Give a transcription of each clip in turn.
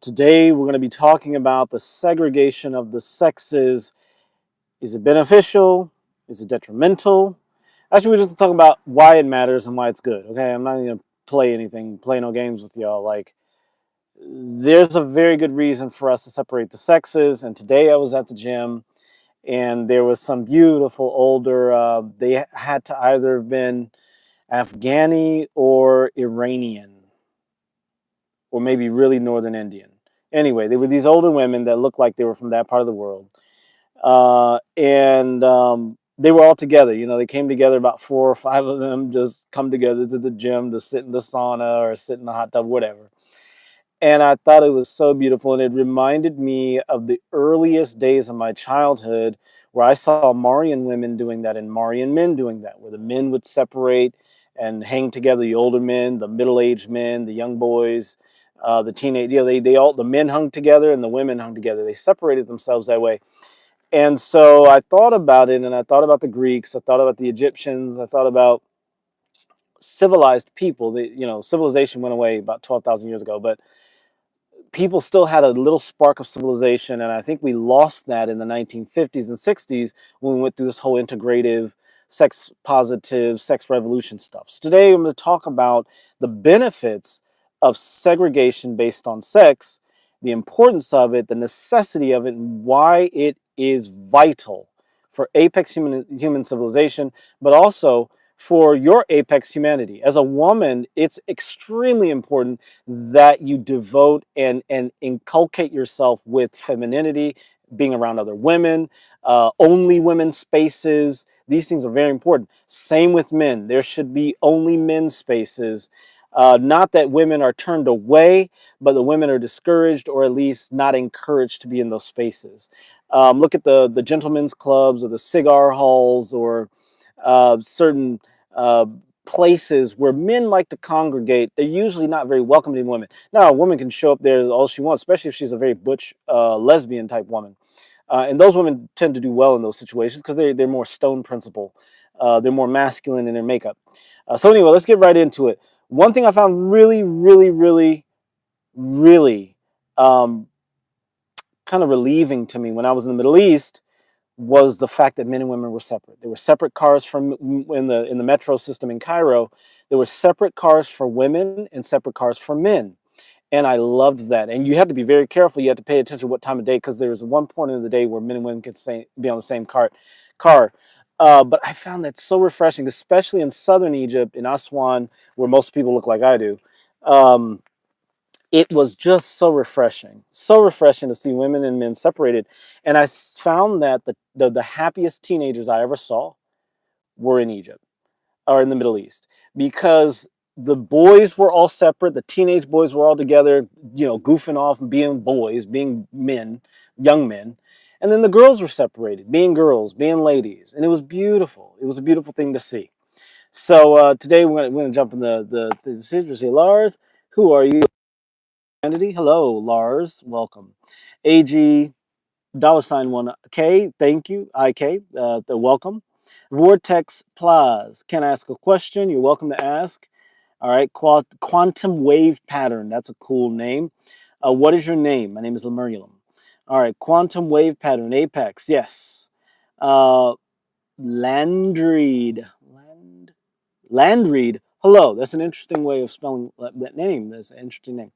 Today, we're going to be talking about the segregation of the sexes. Is it beneficial? Is it detrimental? Actually, we're just talking about why it matters and why it's good. Okay, I'm not going to play no games with y'all. Like, there's a very good reason for us to separate the sexes. And today, I was at the gym, and there was some beautiful older. They had to either have been Afghani or Iranian, or maybe really Northern Indian. Anyway, they were these older women that looked like they were from that part of the world. And they were all together. You know, they came together, about 4 or 5 of them just come together to the gym to sit in the sauna or sit in the hot tub, whatever. And I thought it was so beautiful. And it reminded me of the earliest days of my childhood where I saw Marian women doing that and Marian men doing that, where the men would separate and hang together, the older men, the middle-aged men, the young boys, the teenage, the men hung together and the women hung together. They separated themselves that way. And so I thought about it, and I thought about the Greeks, I thought about the Egyptians, I thought about civilized people. Civilization went away about 12,000 years ago, but people still had a little spark of civilization, and I think we lost that in the 1950s and 60s when we went through this whole integrative, sex positive, sex revolution stuff. So today I'm going to talk about the benefits of segregation based on sex, the importance of it, the necessity of it, and why it is vital for apex human civilization, but also for your apex humanity. As a woman, it's extremely important that you devote and inculcate yourself with femininity, being around other women, only women spaces. These things are very important. Same with men. There should be only men spaces. Not that women are turned away, but the women are discouraged or at least not encouraged to be in those spaces. Look at the gentlemen's clubs or the cigar halls or certain places where men like to congregate. They're usually not very welcoming to women. Now, a woman can show up there all she wants, especially if she's a very butch lesbian type woman. And those women tend to do well in those situations because they're more stone principle. They're more masculine in their makeup. So anyway, let's get right into it. One thing I found really, really, really, really kind of relieving to me when I was in the Middle East was the fact that men and women were separate. There were separate cars from in the metro system in Cairo. There were separate cars for women and separate cars for men. And I loved that. And you had to be very careful. You had to pay attention to what time of day, because there was one point in the day where men and women could be on the same car. But I found that so refreshing, especially in southern Egypt, in Aswan, where most people look like I do. It was just so refreshing to see women and men separated. And I found that the happiest teenagers I ever saw were in Egypt or in the Middle East, because the boys were all separate. The teenage boys were all together, goofing off and being boys, being men, young men. And then the girls were separated, being girls, being ladies. And it was beautiful. It was a beautiful thing to see. So today we're going to jump in the decisions. Lars, who are you? Hello, Lars. Welcome. AG $1K. Thank you. IK. Welcome. Vortex Plaz. Can I ask a question? You're welcome to ask. All right. Quantum Wave Pattern. That's a cool name. What is your name? My name is Lemurium. All right. Quantum Wave Pattern. Apex. Yes. Landreed. Landreed. Hello. That's an interesting way of spelling that name. That's an interesting name.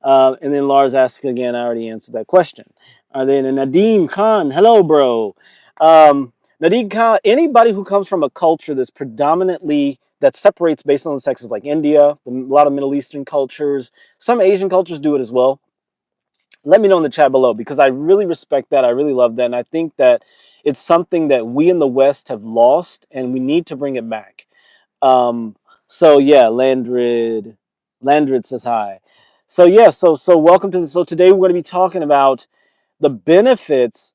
And then Lars asks again, I already answered that question. Then Nadeem Khan, hello, bro. Nadeem Khan, anybody who comes from a culture that's predominantly, that separates based on the sexes, like India, a lot of Middle Eastern cultures, some Asian cultures do it as well. Let me know in the chat below, because I really respect that. I really love that. And I think that it's something that we in the West have lost, and we need to bring it back. So yeah, Landrid says hi. So yeah, so welcome to so today we're going to be talking about the benefits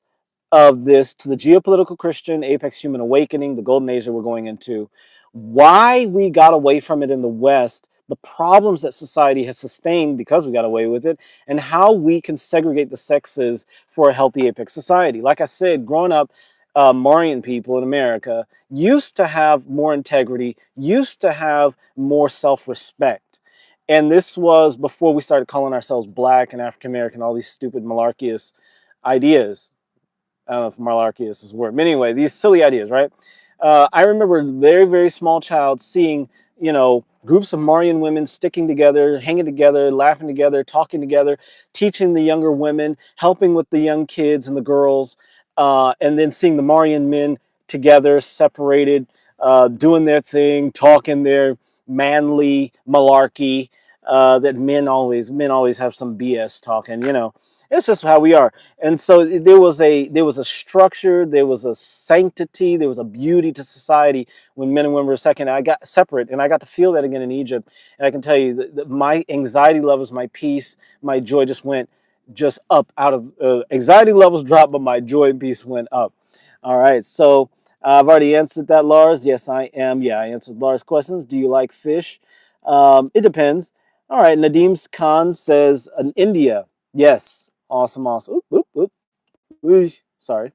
of this to the geopolitical Christian apex human awakening, the golden age that we're going into, why we got away from it in the West, the problems that society has sustained because we got away with it, and how we can segregate the sexes for a healthy apex society. Like I said, growing up, Marian people in America used to have more integrity, used to have more self-respect. And this was before we started calling ourselves Black and African American, all these stupid malarkeyous ideas. I don't know if malarkeyous is a word. But anyway, these silly ideas, right? I remember a very, very small child seeing, groups of Marian women sticking together, hanging together, laughing together, talking together, teaching the younger women, helping with the young kids and the girls, and then seeing the Marian men together, separated, doing their thing, talking their manly malarkey that men always have some BS talking, It's just how we are. And so there was a structure, there was a sanctity, there was a beauty to society when men and women were second. I got separate, and I got to feel that again in Egypt. And I can tell you that my anxiety levels, my peace, my joy just went just up. Out of anxiety levels dropped, but my joy and peace went up. All right, so I've already answered that, Lars. Yes, I am. Yeah, I answered Lars' questions. Do you like fish? It depends. All right, Nadim's Khan says India. Yes. Awesome, awesome. Oop, oop, oop. Sorry.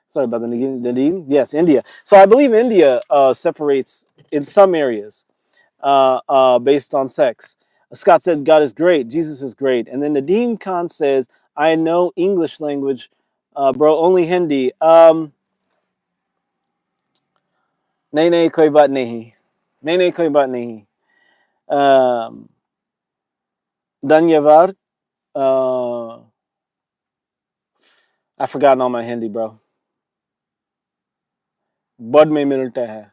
Sorry about the Nadim. Yes, India. So I believe India separates in some areas based on sex. Scott said God is great. Jesus is great. And then Nadim Khan says, I know English language, bro, only Hindi. नहीं नहीं कोई बात नहीं नहीं नहीं कोई बात नहीं धन्यवाद I've forgotten all my Hindi, bro. Bud में मिलता है.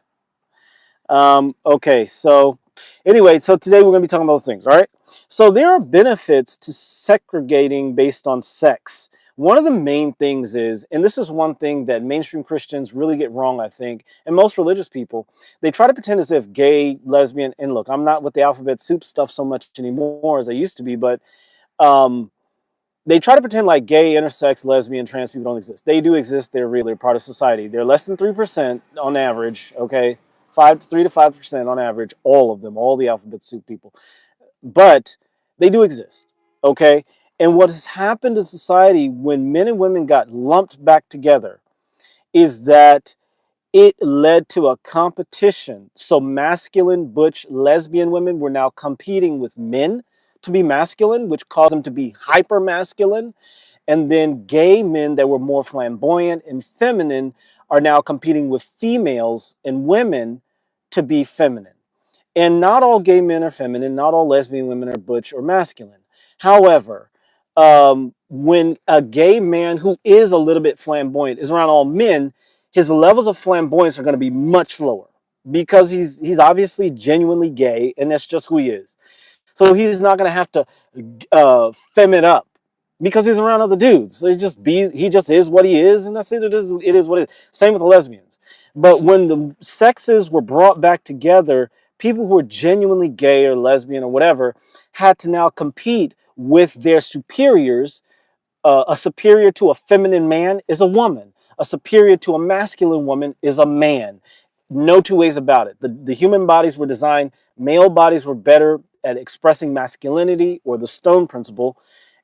Okay, so anyway, so today we're going to be talking about things, all right? So there are benefits to segregating based on sex. One of the main things is, and this is one thing that mainstream Christians really get wrong, I think, and most religious people, they try to pretend as if gay, lesbian, and look, I'm not with the alphabet soup stuff so much anymore as I used to be, but they try to pretend like gay, intersex, lesbian, trans people don't exist. They do exist. They're real. They're part of society. They're less than 3% on average, okay? 3 to 5% on average, all of them, all the alphabet soup people. But they do exist, okay? And what has happened in society when men and women got lumped back together is that it led to a competition. So masculine, butch, lesbian women were now competing with men to be masculine, which caused them to be hyper masculine. And then gay men that were more flamboyant and feminine are now competing with females and women to be feminine. And not all gay men are feminine, not all lesbian women are butch or masculine. However, when a gay man who is a little bit flamboyant is around all men, his levels of flamboyance are going to be much lower because he's obviously genuinely gay, and that's just who he is. So he's not going to have to fem it up because he's around other dudes. So he just is what he is, and that's it. It is what it is. Same with the lesbians. But when the sexes were brought back together, people who were genuinely gay or lesbian or whatever had to now compete with their superiors. A superior to a feminine man is a woman. A superior to a masculine woman is a man. No two ways about it. The human bodies were designed, male bodies were better at expressing masculinity or the stone principle,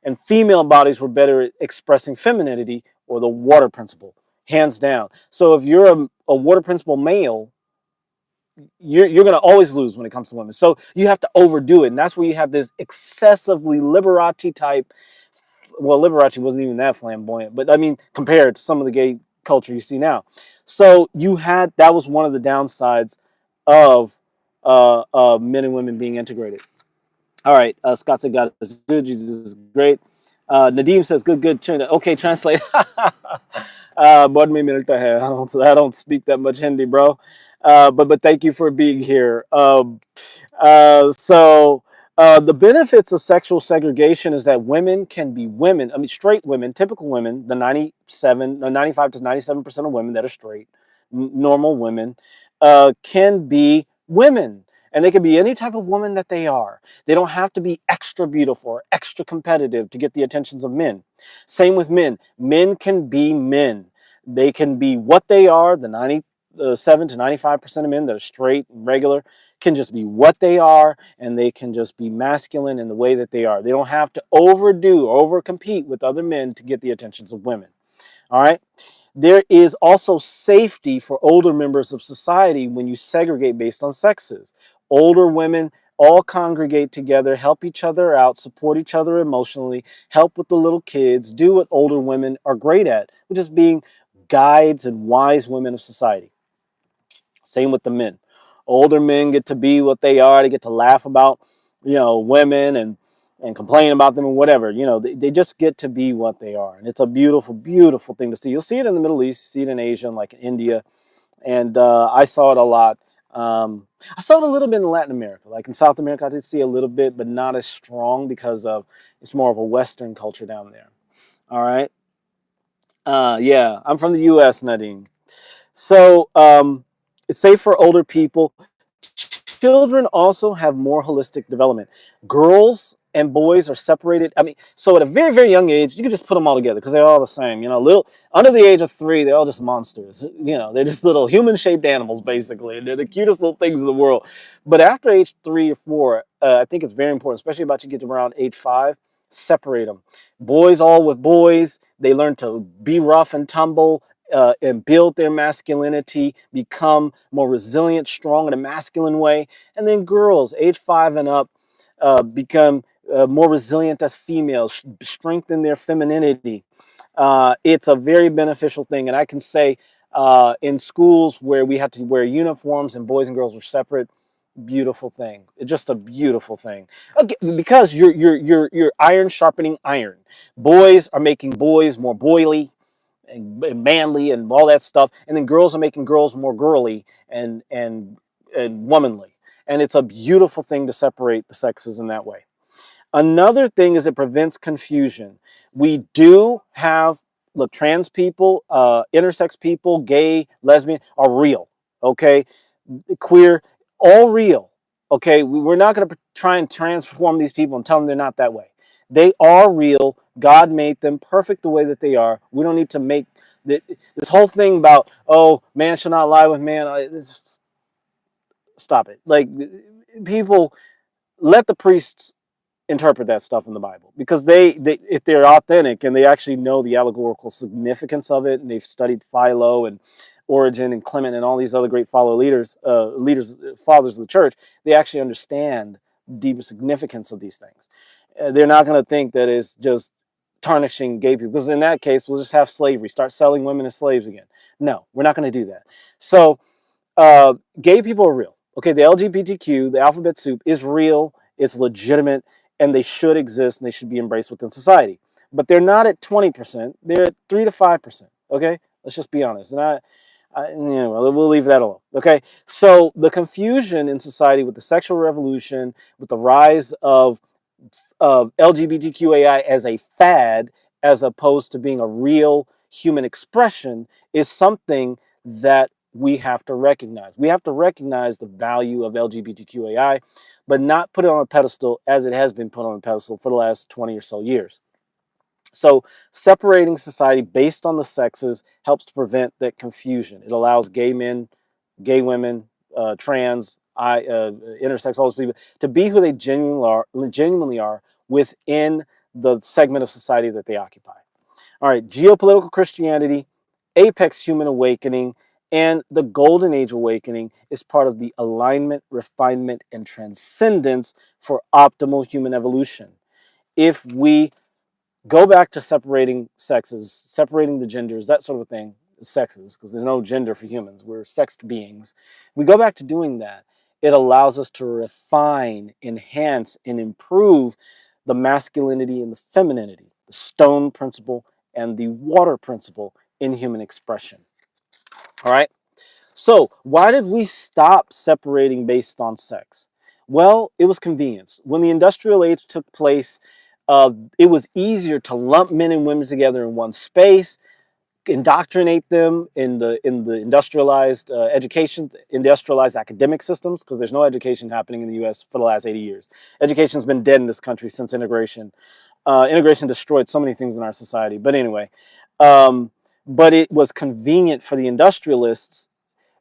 and female bodies were better at expressing femininity or the water principle, hands down. So if you're a water principle male, you're going to always lose when it comes to women. So you have to overdo it. And that's where you have this excessively Liberace type. Well, Liberace wasn't even that flamboyant, but I mean, compared to some of the gay culture you see now. So that was one of the downsides of men and women being integrated. All right, Scott said God is good, Jesus is great. Nadeem says good. Okay, translate. Bahut mein milta hai. I don't speak that much Hindi, bro. But thank you for being here. The benefits of sexual segregation is that women can be women. I mean, straight women, typical women, the 95 to 97% of women that are straight, normal women, can be women. And they can be any type of woman that they are. They don't have to be extra beautiful or extra competitive to get the attentions of men. Same with men. Men can be men. They can be what they are. The 97 to 95% of men that are straight and regular can just be what they are, and they can just be masculine in the way that they are. They don't have to overdo or overcompete with other men to get the attentions of women. All right? There is also safety for older members of society when you segregate based on sexes. Older women all congregate together, help each other out, support each other emotionally, help with the little kids, do what older women are great at, which is being guides and wise women of society. Same with the men. Older men get to be what they are. They get to laugh about, women and complain about them and whatever. They just get to be what they are. And it's a beautiful, beautiful thing to see. You'll see it in the Middle East, you see it in Asia, like in India. And I saw it a lot. I saw it a little bit in Latin America. Like in South America, I did see a little bit, but not as strong because it's more of a Western culture down there. All right. Yeah, I'm from the U.S., Nadine. So it's safe for older people. Children also have more holistic development. Girls and boys are separated. I mean, so at a very, very young age, you can just put them all together because they're all the same. Little under the age of 3, they're all just monsters. They're just little human-shaped animals, basically. And they're the cutest little things in the world. But after age 3 or 4, I think it's very important, especially about you get to around age 5, separate them. Boys all with boys. They learn to be rough and tumble. And build their masculinity, become more resilient, strong in a masculine way. And then girls, age 5 and up, become more resilient as females, strengthen their femininity. It's a very beneficial thing. And I can say in schools where we had to wear uniforms and boys and girls were separate, beautiful thing. It's just a beautiful thing. Okay, because you're iron sharpening iron. Boys are making boys more boily and manly and all that stuff, and then girls are making girls more girly and womanly. And it's a beautiful thing to separate the sexes in that way. Another thing is it prevents confusion. We do have, look, trans people, intersex people, gay, lesbian are real. Okay, queer, all real. Okay, we're not going to try and transform these people and tell them they're not that way. They are real. God made them perfect the way that they are. We don't need to make this whole thing about, oh, man shall not lie with man. Stop it. Like, people, let the priests interpret that stuff in the Bible, because they if they're authentic and they actually know the allegorical significance of it, and they've studied Philo and Origen and Clement and all these other great fathers of the church, they actually understand the deeper significance of these things. They're not going to think that it's just tarnishing gay people, because in that case we'll just have slavery, start selling women as slaves again. No, we're not going to do that. So gay people are real. Okay, the LGBTQ, the alphabet soup, is real. It's legitimate, and they should exist, and they should be embraced within society. But they're not at 20%. They're at 3 to 5%. Okay, let's just be honest. And we'll leave that alone. Okay, so the confusion in society with the sexual revolution, with the rise of LGBTQAI as a fad, as opposed to being a real human expression, is something that we have to recognize. We have to recognize the value of LGBTQAI, but not put it on a pedestal as it has been put on a pedestal for the last 20 or so years. So separating society based on the sexes helps to prevent that confusion. It allows gay men, gay women, trans, intersex, all those people to be who they genuinely are within the segment of society that they occupy. All right, geopolitical Christianity, apex human awakening, and the Golden Age awakening is part of the alignment, refinement, and transcendence for optimal human evolution. If we go back to separating sexes, separating the genders, that sort of thing, sexes, because there's no gender for humans, we're sexed beings. We go back to doing that, it allows us to refine, enhance, and improve the masculinity and the femininity, the stone principle and the water principle in human expression. All right. So why did we stop separating based on sex? Well, it was convenience. When the industrial age took place, it was easier to lump men and women together in one space, indoctrinate them in the industrialized education, industrialized academic systems, because there's no education happening in the U.S. for the last 80 years. Education's been dead in this country since integration. Integration destroyed so many things in our society. But anyway, but it was convenient for the industrialists,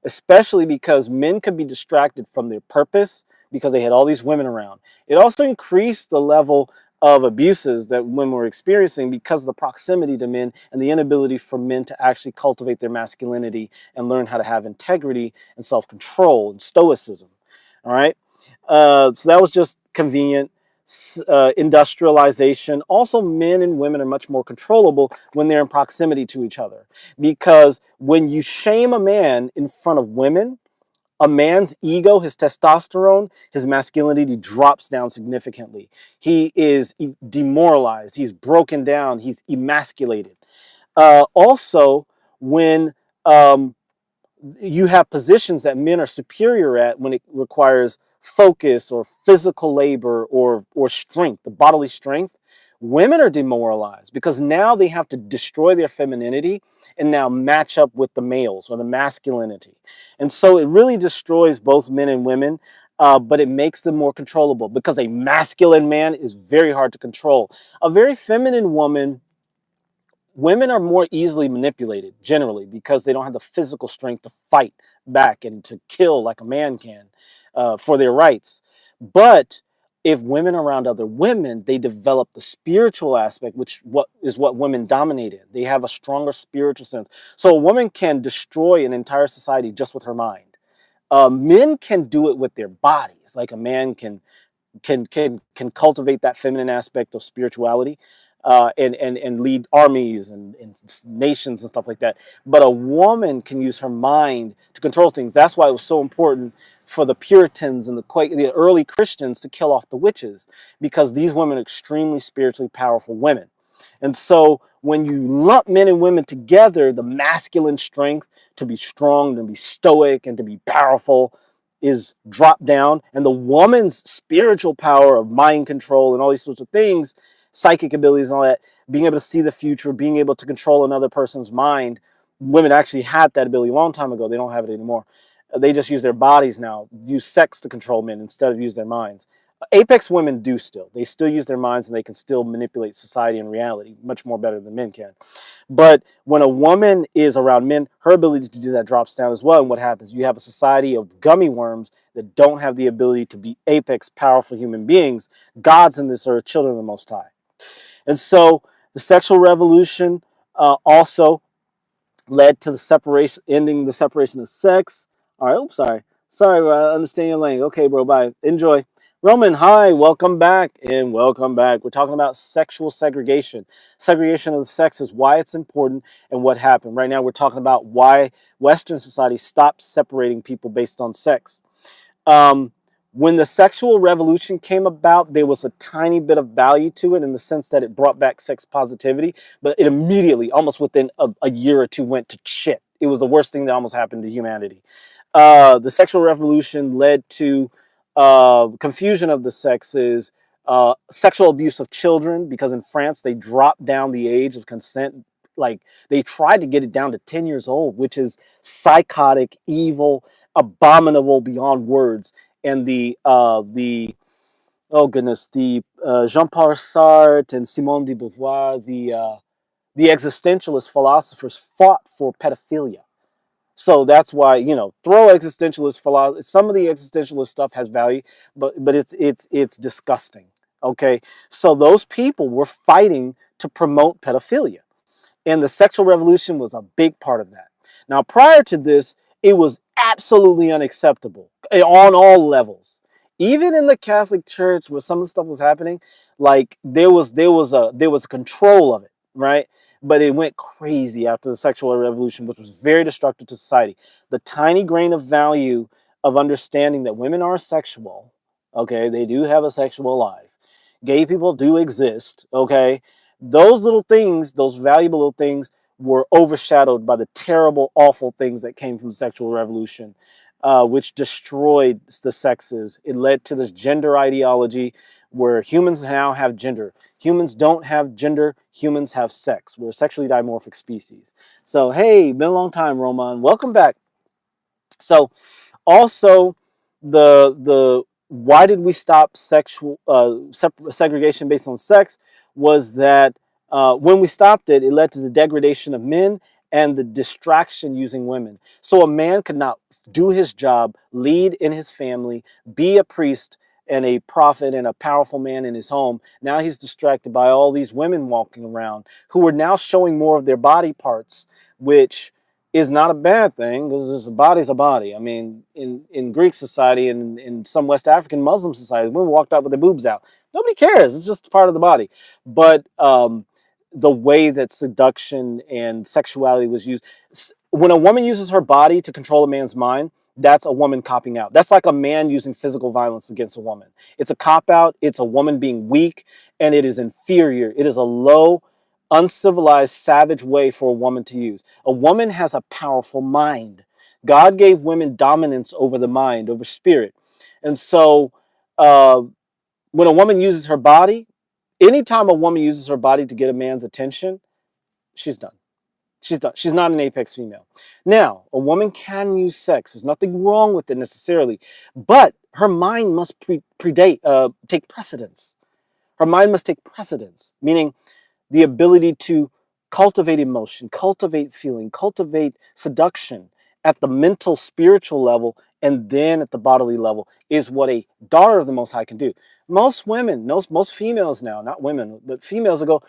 especially because men could be distracted from their purpose because they had all these women around. It also increased the level of abuses that women were experiencing because of the proximity to men and the inability for men to actually cultivate their masculinity and learn how to have integrity and self-control and stoicism. All right. So that was just convenient. Industrialization. Also, men and women are much more controllable when they're in proximity to each other. Because when you shame a man in front of women, a man's ego, his testosterone, his masculinity drops down significantly. He is demoralized. He's broken down. He's emasculated. Also, when you have positions that men are superior at when it requires focus or physical labor or strength, the bodily strength, women are demoralized because now they have to destroy their femininity and now match up with the males or the masculinity. And so it really destroys both men and women, but it makes them more controllable because a masculine man is very hard to control. A very feminine woman, women are more easily manipulated generally because they don't have the physical strength to fight back and to kill like a man can for their rights. But if women are around other women, they develop the spiritual aspect, which what women dominated. They have a stronger spiritual sense. So a woman can destroy an entire society just with her mind. Men can do it with their bodies, like a man can cultivate that feminine aspect of spirituality, and lead armies and nations and stuff like that. But a woman can use her mind to control things. That's why it was so important for the Puritans and the early Christians to kill off the witches, because these women are extremely spiritually powerful women. And so when you lump men and women together, the masculine strength to be strong, to be stoic, and to be powerful is dropped down, and the woman's spiritual power of mind control and all these sorts of things, psychic abilities and all that, being able to see the future, being able to control another person's mind. Women actually had that ability a long time ago. They don't have it anymore. They just use their bodies now, use sex to control men instead of use their minds. Apex women do still. They still use their minds and they can still manipulate society and reality much more better than men can. But when a woman is around men, her ability to do that drops down as well. And what happens? You have a society of gummy worms that don't have the ability to be apex powerful human beings, gods in this earth, children of the Most High. And so the sexual revolution also led to the separation, ending the separation of sex. All right, oops, sorry, bro, I understand your language. Okay, bro, bye. Enjoy. Roman, hi, welcome back, and welcome back. We're talking about sexual segregation. Segregation of the sexes, why it's important, and what happened. Right now, we're talking about why Western society stopped separating people based on sex. Um, when the sexual revolution came about, there was a tiny bit of value to it in the sense that it brought back sex positivity, but it immediately, almost within a year or two, went to shit. It was the worst thing that almost happened to humanity. The sexual revolution led to confusion of the sexes, sexual abuse of children, because in France they dropped down the age of consent. Like, they tried to get it down to 10 years old, which is psychotic, evil, abominable beyond words. And the oh goodness, the Jean-Paul Sartre and Simone de Beauvoir, the existentialist philosophers fought for pedophilia. So that's why, throw existentialist philosophy. Some of the existentialist stuff has value, but it's disgusting. Okay, so those people were fighting to promote pedophilia. And the sexual revolution was a big part of that. Now, prior to this, it was absolutely unacceptable on all levels. Even in the Catholic Church, where some of the stuff was happening, like there was a control of it, right? But it went crazy after the sexual revolution, which was very destructive to society. The tiny grain of value of understanding that women are sexual, okay, they do have a sexual life. Gay people do exist, okay, those little things, those valuable little things, were overshadowed by the terrible, awful things that came from the sexual revolution, which destroyed the sexes. It led to this gender ideology where humans now have gender. Humans don't have gender, humans have sex. We're a sexually dimorphic species. So, hey, been a long time, Roman. Welcome back. So, also, the why did we stop sexual segregation based on sex was that when we stopped it, it led to the degradation of men and the distraction using women. So a man could not do his job, lead in his family, be a priest and a prophet and a powerful man in his home. Now he's distracted by all these women walking around who are now showing more of their body parts, which is not a bad thing, because a body's a body. I mean, in Greek society and in some West African Muslim societies, women walked out with their boobs out. Nobody cares. It's just part of the body. But the way that seduction and sexuality was used, when a woman uses her body to control a man's mind, that's a woman copping out. That's like a man using physical violence against a woman. It's a cop out. It's a woman being weak, and it is inferior. It is a low, uncivilized, savage way for a woman to use. A woman has a powerful mind. God gave women dominance over the mind, over spirit. And so uh, when a woman uses her body, anytime a woman uses her body to get a man's attention, she's done. She's done. She's not an apex female. Now, a woman can use sex. There's nothing wrong with it necessarily, but her mind must take precedence. Her mind must take precedence, meaning the ability to cultivate emotion, cultivate feeling, cultivate seduction at the mental, spiritual level, and then at the bodily level is what a daughter of the Most High can do. Most women, most females now, not women, but females will go,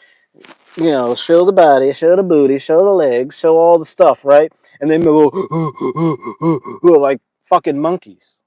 show the body, show the booty, show the legs, show all the stuff, right? And then they'll go like fucking monkeys,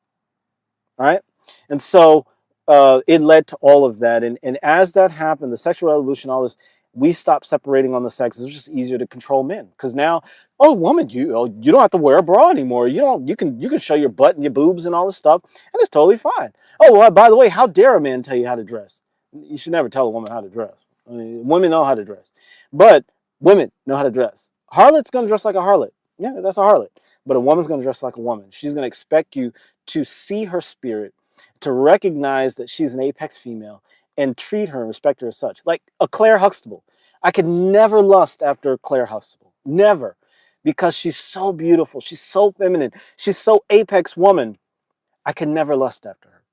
right? And so it led to all of that. And as that happened, the sexual revolution, all this, we stopped separating on the sexes. It was just easier to control men, because now, oh, woman, you don't have to wear a bra anymore. You can show your butt and your boobs and all this stuff, and it's totally fine. Oh, well, by the way, how dare a man tell you how to dress? You should never tell a woman how to dress. I mean, women know how to dress, but women know how to dress. Harlot's gonna dress like a harlot. Yeah, that's a harlot. But a woman's gonna dress like a woman. She's gonna expect you to see her spirit, to recognize that she's an apex female, and treat her and respect her as such. Like a Claire Huxtable. I could never lust after Claire Huxtable. Never. Because she's so beautiful. She's so feminine. She's so apex woman. I could never lust after her.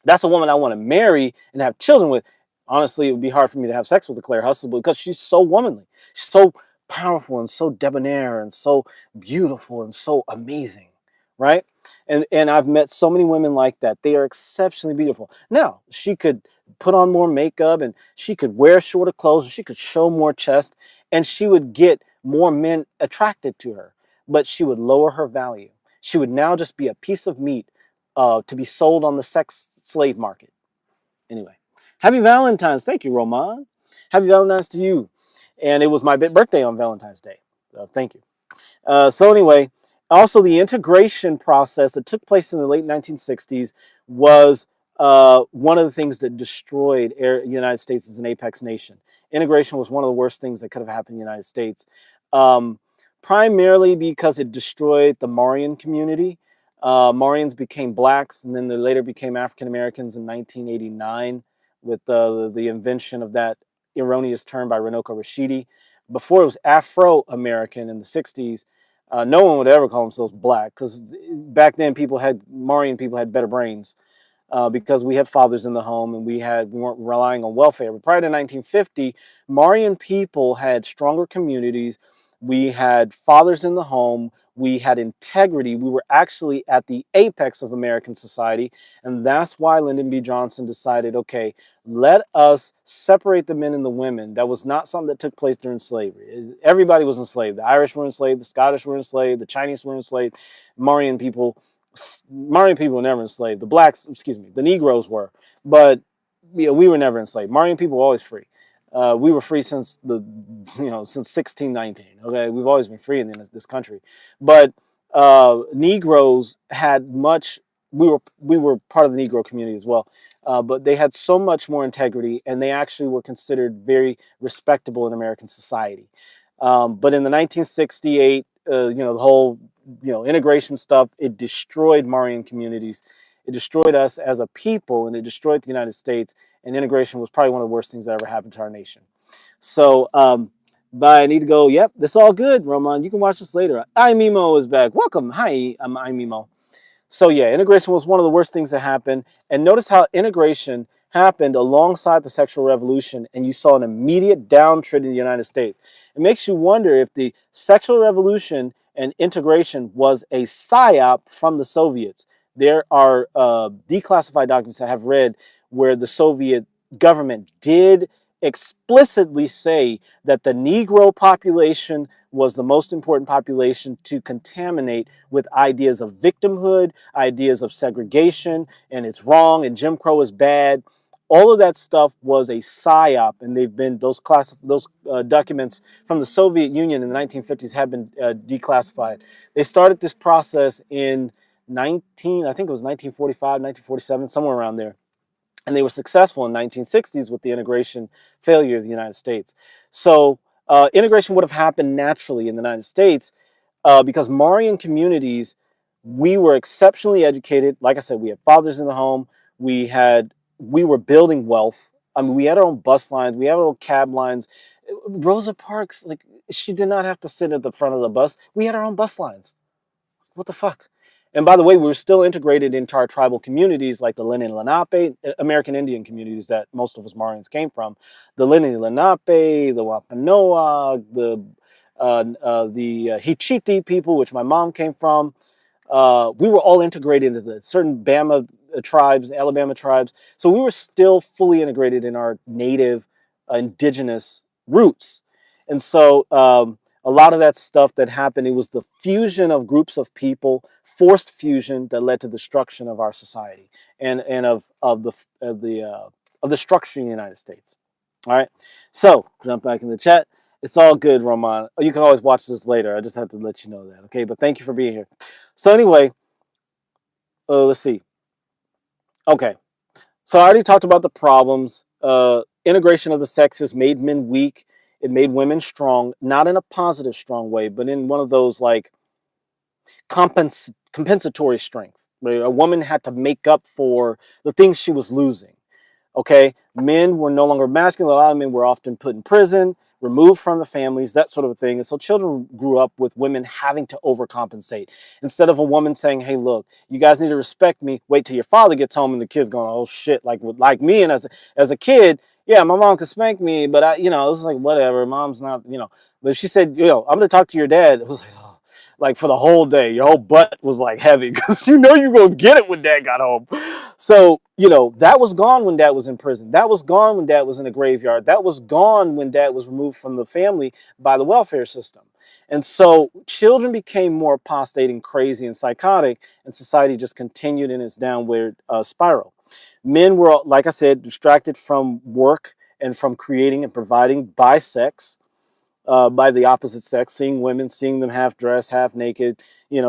That's a woman I want to marry and have children with. Honestly, it would be hard for me to have sex with a Claire Huxtable because she's so womanly. She's so powerful and so debonair and so beautiful and so amazing, right? And I've met so many women like that. They are exceptionally beautiful. Now, she could put on more makeup and she could wear shorter clothes, she could show more chest, and she would get more men attracted to her, but she would lower her value. She would now just be a piece of meat to be sold on the sex slave market. Anyway, happy Valentine's. Thank you, Roman. Happy Valentine's to you. And it was my birthday on Valentine's Day. Thank you. So anyway, also the integration process that took place in the late 1960s was one of the things that destroyed the United States as an apex nation. Integration was one of the worst things that could have happened in the United States, primarily because it destroyed the Mauryan community. Mauryans became blacks, and then they later became African Americans in 1989 with the invention of that erroneous term by Runoko Rashidi. Before it was Afro-American in the 60s. No one would ever call themselves black, because back then Mauryan people had better brains, because we had fathers in the home and we weren't relying on welfare. But prior to 1950, Mauryan people had stronger communities. We had fathers in the home. We had integrity. We were actually at the apex of American society. And that's why Lyndon B. Johnson decided, okay, let us separate the men and the women. That was not something that took place during slavery. Everybody was enslaved. The Irish were enslaved. The Scottish were enslaved. The Chinese were enslaved. Mauryan people were never enslaved. The blacks, the Negroes were. But we were never enslaved. Mauryan people were always free. We were free since since 1619. Okay, we've always been free in this country, but Negroes had much. We were part of the Negro community as well, but they had so much more integrity, and they actually were considered very respectable in American society. But in the 1968, the whole integration stuff, it destroyed Mauryan communities. It destroyed us as a people, and it destroyed the United States. And integration was probably one of the worst things that ever happened to our nation. So, but I need to go. Yep, this all good, Roman. You can watch this later. Mimo is back. Welcome. Hi, I'm Mimo. So yeah, integration was one of the worst things that happened. And notice how integration happened alongside the sexual revolution, and you saw an immediate downtrend in the United States. It makes you wonder if the sexual revolution and integration was a psyop from the Soviets. There are declassified documents I have read where the Soviet government did explicitly say that the Negro population was the most important population to contaminate with ideas of victimhood, ideas of segregation, and it's wrong, and Jim Crow is bad. All of that stuff was a psyop, and they've been those documents from the Soviet Union in the 1950s have been declassified. They started this process in I think it was 1945, 1947, somewhere around there, and they were successful in 1960s with the integration failure of the United States. So integration would have happened naturally in the United States because Marian communities, we were exceptionally educated. Like I said, we had fathers in the home. We were building wealth. I mean, we had our own bus lines. We had our own cab lines. Rosa Parks, like, she did not have to sit at the front of the bus. We had our own bus lines. What the fuck? And by the way, we were still integrated into our tribal communities like the Lenni Lenape, American Indian communities that most of us Marians came from. The Lenni Lenape, the Wampanoag, the Hichiti people, which my mom came from. We were all integrated into the certain Bama tribes, Alabama tribes. So we were still fully integrated in our native indigenous roots. And so a lot of that stuff that happened, it was the fusion of groups of people, forced fusion, that led to the destruction of our society and of the structure in the United States. All right. So jump back in the chat. It's all good, Roman. You can always watch this later. I just have to let you know that. Okay. But thank you for being here. So anyway, let's see. Okay. So I already talked about the problems. Integration of the sexes made men weak. It made women strong, not in a positive, strong way, but in one of those like compensatory strength, where a woman had to make up for the things she was losing. Okay, men were no longer masculine. A lot of men were often put in prison, removed from the families, that sort of thing. And so children grew up with women having to overcompensate. Instead of a woman saying, hey, look, you guys need to respect me. Wait till your father gets home and the kid's going, oh, shit, like me. And as a kid, yeah, my mom could spank me, but it was like, whatever. Mom's not, But if she said, I'm going to talk to your dad, it was like, oh, like for the whole day, your whole butt was like heavy because you're going to get it when dad got home. So, that was gone when dad was in prison. That was gone when dad was in a graveyard. That was gone when dad was removed from the family by the welfare system. And so children became more apostate and crazy and psychotic, and society just continued in its downward spiral. Men were, like I said, distracted from work and from creating and providing by sex. By the opposite sex, seeing women, seeing them half dressed, half naked,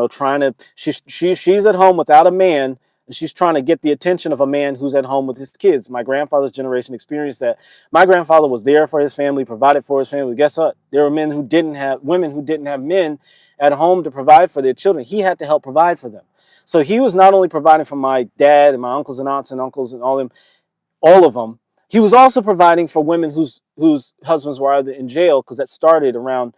trying to, she's at home without a man, and she's trying to get the attention of a man who's at home with his kids. My grandfather's generation experienced that. My grandfather was there for his family, provided for his family. Guess what? There were women who didn't have men at home to provide for their children. He had to help provide for them. So he was not only providing for my dad and my uncles and aunts and uncles and all of them, he was also providing for women whose husbands were either in jail, because that started around,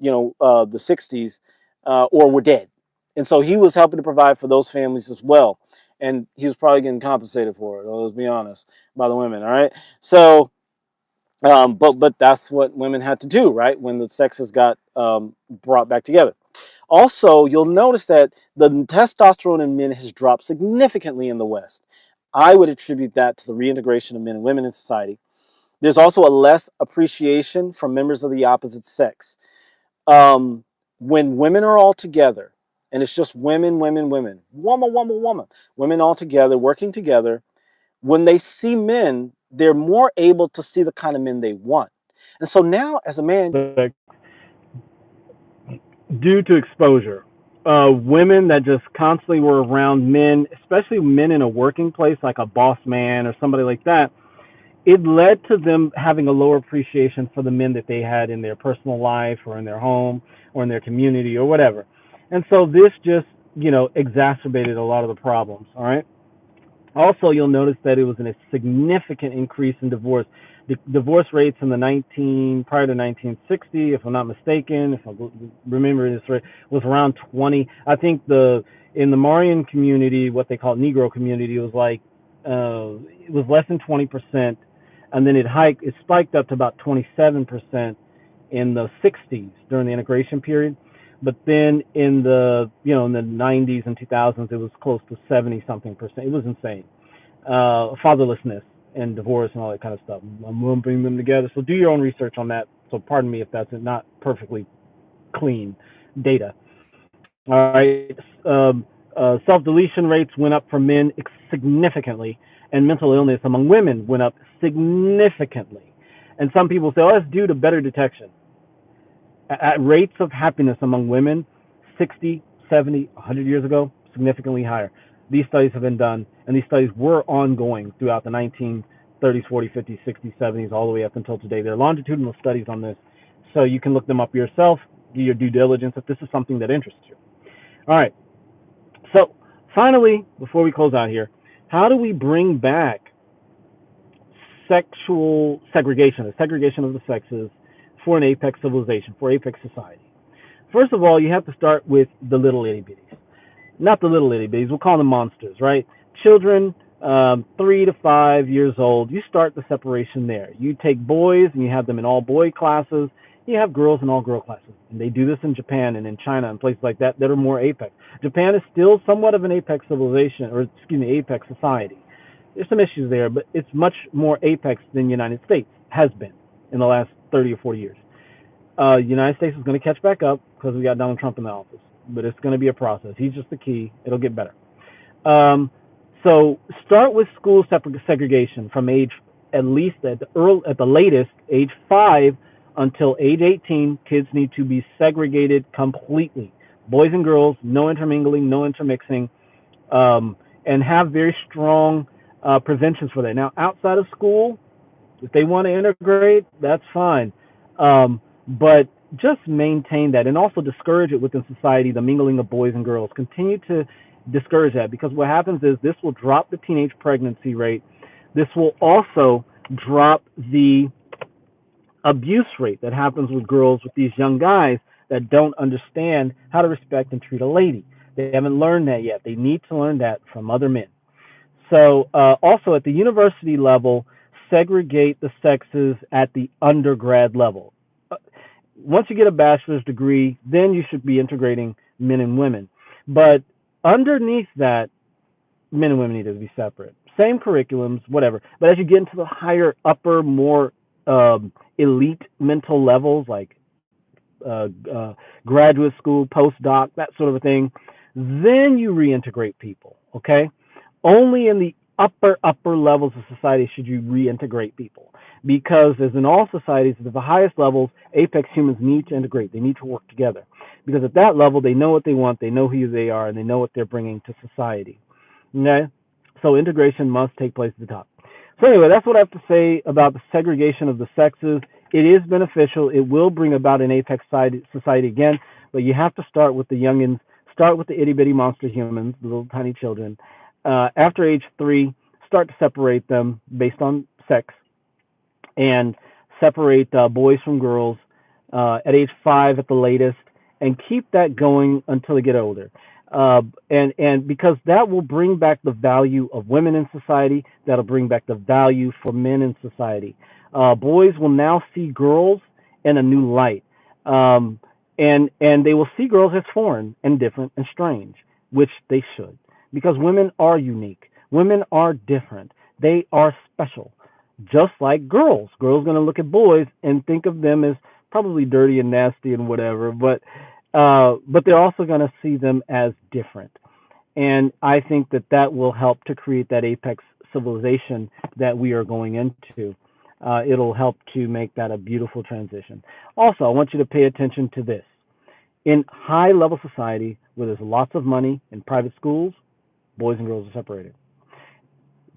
the 60s, or were dead. And so he was helping to provide for those families as well. And he was probably getting compensated for it, let's be honest, by the women. All right. So, but that's what women had to do, right? When the sexes got brought back together. Also, you'll notice that the testosterone in men has dropped significantly in the West. I would attribute that to the reintegration of men and women in society. There's also a less appreciation from members of the opposite sex. When women are all together, and it's just women, women all together, working together, when they see men, they're more able to see the kind of men they want. And so now, as a man, Due to exposure. Women that just constantly were around men, especially men in a working place like a boss man or somebody like that, it led to them having a lower appreciation for the men that they had in their personal life or in their home or in their community or whatever. And so this just, exacerbated a lot of the problems. All right. Also, you'll notice that it was a significant increase in divorce. The divorce rates in the prior to 1960, if I'm not mistaken, if I remember this right, was around 20. I think in the Marian community, what they call Negro community, it was less than 20%, and then it spiked up to about 27% in the 60s during the integration period. But then in the 90s and 2000s, it was close to 70 something percent. It was insane. Fatherlessness. and divorce and all that kind of stuff. I'm lumping them together. So do your own research on that. So pardon me if that's not perfectly clean data. All right. Self-deletion rates went up for men significantly, and mental illness among women went up significantly. And some people say, oh, that's due to better detection. At rates of happiness among women 60, 70, 100 years ago, significantly higher. These studies have been done, and these studies were ongoing throughout the 1930s, 40s, 50s, 60s, 70s, all the way up until today. There are longitudinal studies on this, so you can look them up yourself, do your due diligence if this is something that interests you. All right. So finally, before we close out here, how do we bring back sexual segregation, the segregation of the sexes for an apex civilization, for apex society? First of all, you have to start with the little itty bitties. Not the little itty bitties, we'll call them monsters, right? Children 3 to 5 years old, you start the separation there. You take boys and you have them in all boy classes. You have girls in all girl classes. And they do this in Japan and in China and places like that that are more apex. Japan is still somewhat of an apex civilization, or excuse me, apex society. There's some issues there, but it's much more apex than the United States has been in the last 30 or 40 years. United States is going to catch back up because we got Donald Trump in the office, but it's going to be a process. He's just the key. It'll get better. So start with school segregation from age, at least at the latest, age 5 until age 18. Kids need to be segregated completely. Boys and girls, no intermingling, no intermixing, and have very strong preventions for that. Now, outside of school, if they want to integrate, that's fine. But just maintain that, and also discourage it within society, the mingling of boys and girls. Continue to discourage that, because what happens is this will drop the teenage pregnancy rate. This will also drop the abuse rate that happens with girls, with these young guys that don't understand how to respect and treat a lady. They haven't learned that yet. They need to learn that from other men. So also at the university level, segregate the sexes at the undergrad level. Once you get a bachelor's degree, then you should be integrating men and women. But underneath that, men and women need to be separate. Same curriculums, whatever. But as you get into the higher, upper, more elite mental levels, like graduate school, postdoc, that sort of a thing, then you reintegrate people, okay? Only in the upper levels of society should you reintegrate people, because as in all societies, at the highest levels, apex humans need to integrate. They need to work together, because at that level, they know what they want, they know who they are, and they know what they're bringing to society. Okay? So integration must take place at the top. So anyway, that's what I have to say about the segregation of the sexes. It is beneficial. It will bring about an apex society again, but you have to start with the youngins, start with the itty bitty monster humans, the little tiny children. After age 3, start to separate them based on sex, and separate boys from girls at age 5 at the latest, and keep that going until they get older. And because that will bring back the value of women in society, that'll bring back the value for men in society. Boys will now see girls in a new light, and they will see girls as foreign and different and strange, which they should, because women are unique. Women are different. They are special, just like girls. Girls going to look at boys and think of them as probably dirty and nasty and whatever, but they're also going to see them as different. And I think that will help to create that apex civilization that we are going into. It'll help to make that a beautiful transition. Also, I want you to pay attention to this. In high-level society, where there's lots of money in private schools, boys and girls are separated.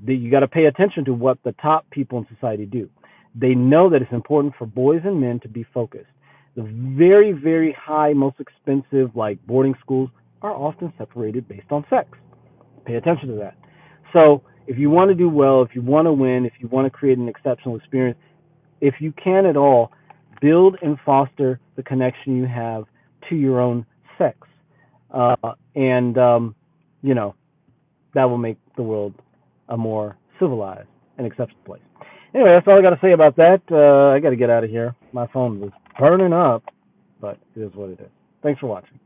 You got to pay attention to what the top people in society do. They know that it's important for boys and men to be focused. The very, very high, most expensive, like boarding schools, are often separated based on sex. Pay attention to that. So if you want to do well, if you want to win, if you want to create an exceptional experience, if you can at all, build and foster the connection you have to your own sex. And that will make the world a more civilized and acceptable place. Anyway, that's all I got to say about that. I got to get out of here. My phone was burning up, but it is what it is. Thanks for watching.